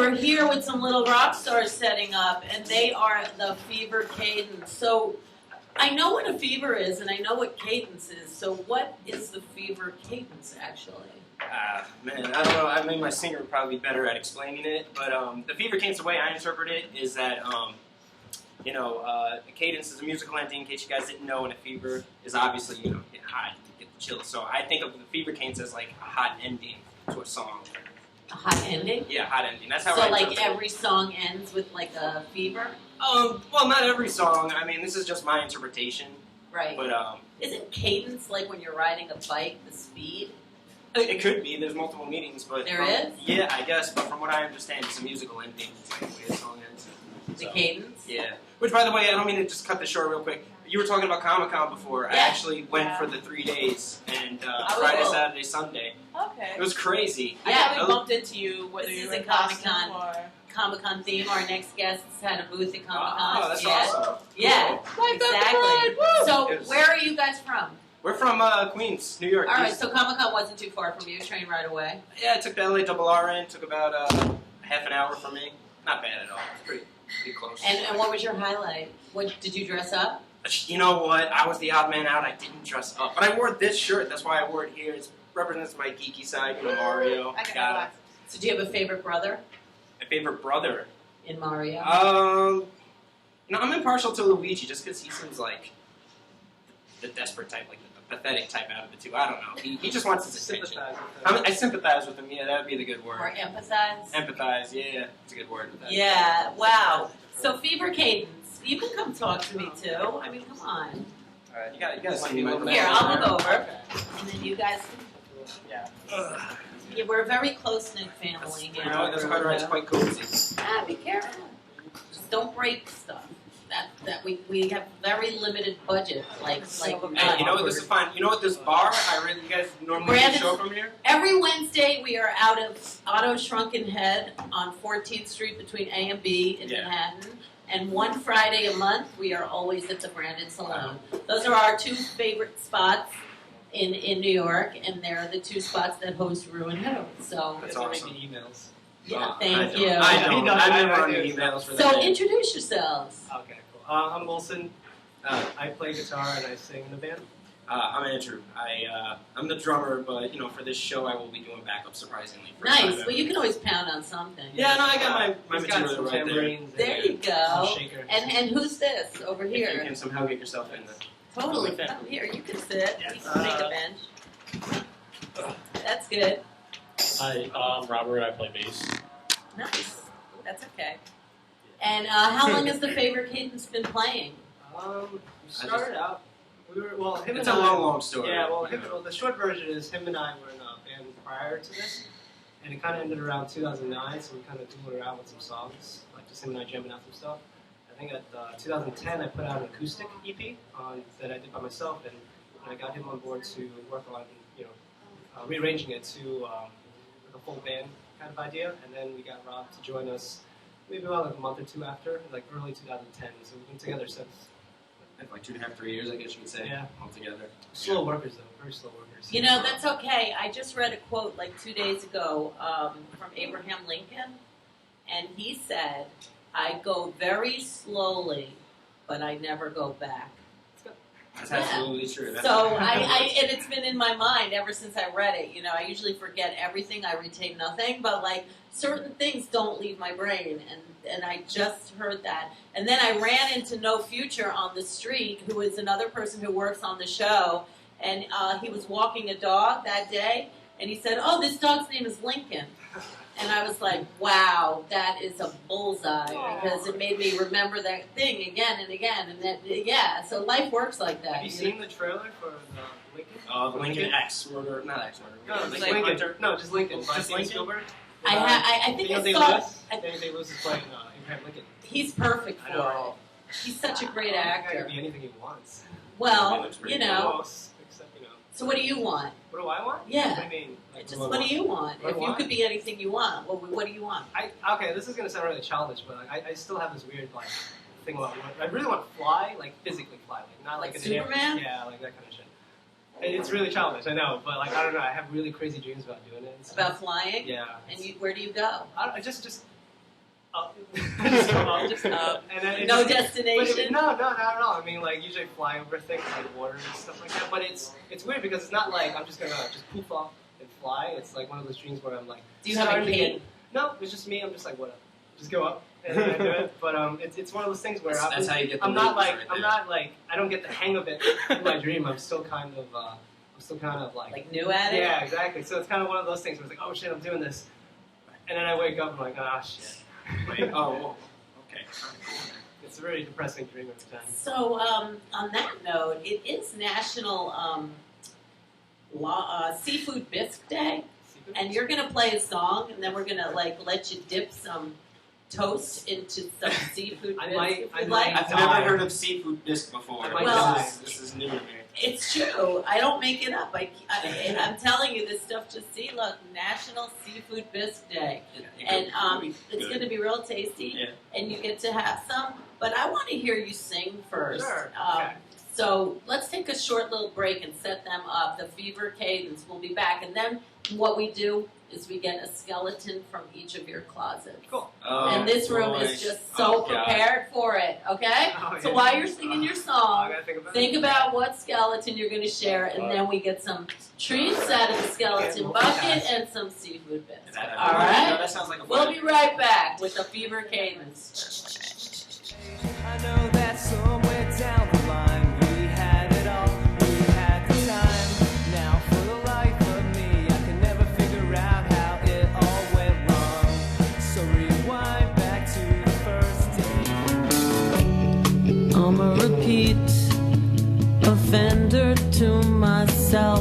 we're here with some little rock stars setting up, and they are the FeVEr CaDeNCe. So I know what a FeVEr is, and I know what CaDeNCe is. So what is the FeVEr CaDeNCe actually? Man, I don't know. I mean, my singer would probably be better at explaining it, but the FeVEr CaDeNCe, the way I interpret it, is that a CaDeNCe is a musical entity. In case you guys didn't know, and a FeVEr is obviously get hot, get the chills. So I think of the FeVEr CaDeNCe as like a hot ending to a song. A hot ending? Yeah, hot ending. That's how. So I like every song ends with like a FeVEr? Well, not every song. I mean, this is just my interpretation. Right. But isn't cadence like when you're riding a bike, the speed? It could be. There's multiple meanings, but there is. Yeah, I guess. But from what I understand, it's a musical ending. It's like the way the song ends. The cadence. Yeah. Which, by the way, I don't mean to just cut this short real quick. You were talking about Comic-Con before. Yeah. I actually went for the 3 days, and Friday, Saturday, Sunday. Okay. It was crazy. Yeah. I probably bumped into you whether This you is were a in costume Comic-Con. or... Comic-Con theme. Our next guest had a booth at Comic-Con. Oh, that's yeah. awesome. Yeah, Cool. exactly. So, where are you guys from? We're from Queens, New York. All right, so Comic-Con wasn't too far from you. Train right away. Yeah, it took the LA in. Took about half an hour for me. Not bad at all. It's pretty close. And what was your highlight? What did you dress up? You know what? I was the odd man out. I didn't dress up, but I wore this shirt. That's why I wore it here. It represents my geeky side. You know, Mario. I got it. So, do you have a favorite brother? My favorite brother. In Mario? I'm impartial to Luigi just because he seems like the desperate type, like the pathetic type out of the two. I don't know. He just wants his attention. I sympathize with him. Yeah, that would be the good word. Or empathize? Empathize. Yeah, it's a good word. Yeah. Wow. So FeVEr CaDeNCe. You can come talk to me too. I mean, come on. All right, you guys see me. Here, I'll move over, Okay. and then you guys. Yeah. Yeah, we're a very close-knit family here. You know, this cartwright's quite cozy. Ah, be careful. Just don't break stuff. That we have very limited budget. Like Hey, you know what? This is fine. You know what? This bar, you guys normally do a show from here. Every Wednesday we are out of Otto's Shrunken Head on 14th Street between A and B in Manhattan. And one Friday a month we are always at the Brandon Salon. Those are our two favorite spots in New York, and they're the two spots that host rew-who. So That's awesome. Emails. yeah, thank you. I don't. I never run do. emails for So that. introduce yourselves. Okay, cool. I'm Wilson. I play guitar and I sing in the band. I'm Andrew. I'm the drummer, but for this show I will be doing backup surprisingly. Nice. Well, you can always pound on something. Yeah, no, I got my He's got material some right there. tambourines. There you go. Some shaker. And who's this over If you here? can somehow get yourself in there. Totally. Come here. You can sit. Yes. We can make a bench. That's good. Hi, I'm Robert. I play bass. Nice. That's okay. And how long has the FeVEr CaDeNCe been playing? We started out. Him It's and a I. long story. Yeah, the short version is him and I were in a band prior to this, and it kind of ended around 2009. So we kind of dueled around with some songs, like just him and I jamming out some stuff. I think at 2010 I put out an acoustic EP that I did by myself, and I got him on board to work on rearranging it to like a full band kind of idea, and then we got Rob to join us maybe about like a month or two after, like early 2010. So we've been together since. Like 2.5, 3 years, I guess you would say. Yeah. Altogether. Slow workers though, very slow workers. You know, that's okay. I just read a quote like 2 days ago from Abraham Lincoln, and he said, "I go very slowly, but I never go back." That's absolutely true. So and it's been in my mind ever since I read it. You know, I usually forget everything, I retain nothing, but like certain things don't leave my brain, and I just heard that. And then I ran into No Future on the street, who is another person who works on the show, and he was walking a dog that day, and he said, "Oh, this dog's name is Lincoln." And I was like, wow, that is a bullseye, because it made me remember that thing again and again. And then, yeah, so life works like that. Have you seen the trailer for Lincoln? The Lincoln X murder, not X murder. No, just Lincoln Lincoln. Hunter. No, just Lincoln. Just Steven Lincoln? Spielberg. I think I Daniel saw Day-Lewis. it. Daniel Day-Lewis is playing Abraham Lincoln. He's perfect I for know, it. right? He's such a great He actor. can be anything he wants. Well, looks pretty you know, Almost, except, so what do you want? What do I want? Yeah. What do you mean? Like, Just what do you want? What If do I you want? could be anything you want, what do you want? Okay, this is gonna sound really childish, but like, I still have this weird like thing about work. I really want to fly, like physically fly, like not like Like an air- Superman? Yeah, like that kind of shit. It's really childish, I know, but like I don't know. I have really crazy dreams about doing it. So, About flying? yeah. And where do you go? I just up. Just go up. Just up. And then it No just- destination? No, not at all. I mean, like, usually fly over things like water and stuff like that. But it's weird because it's not like I'm just gonna just poof off and fly. It's like one of those dreams where I'm like, Do you have a starting to cape? get- No, it's just me. I'm just like, whatever. Just go up and then do it. But it's one of those things where That's how you get the I'm not ladies like right I'm there. not like I don't get the hang of it in my dream. I'm still kind of like Like new at it? yeah, exactly. So it's kind of one of those things where it's like, oh shit, I'm doing this, and then I wake up and I'm like, ah shit. Wait, oh, okay. It's a really depressing dream every time. So, on that note, it is National Seafood Bisque Day, and you're gonna play a song, and then we're gonna like let you dip some toast into some seafood I bisque. might- if I you'd might- like. I've never heard of seafood bisque before. I might Well- This is new to me. It's true. I don't make it up. I'm telling you this stuff. Just see, look, National Seafood Bisque Day, and it's gonna be real tasty, Yeah. and you get to have some. But I want to hear you sing first. Sure. Um, Okay. So let's take a short little break and set them up. The FeVEr cadence. We'll be back, and then what we do is we get a skeleton from each of your closets. Cool. Oh, And this room boy. is just so Oh, God. prepared for it. Okay. Oh, So yeah. while you're singing your I song, gotta think about think it. about what skeleton you're going to share, and then we get some treats out of the skeleton bucket and some seafood bits. That- All right. No, that sounds like a We'll fun. be right back with the FeVEr cadence. I know that somewhere down the line we had it all, we had the time. Now for the life of me, I can never figure out how it all went wrong. So rewind back to the first day. I'm a repeat offender to myself.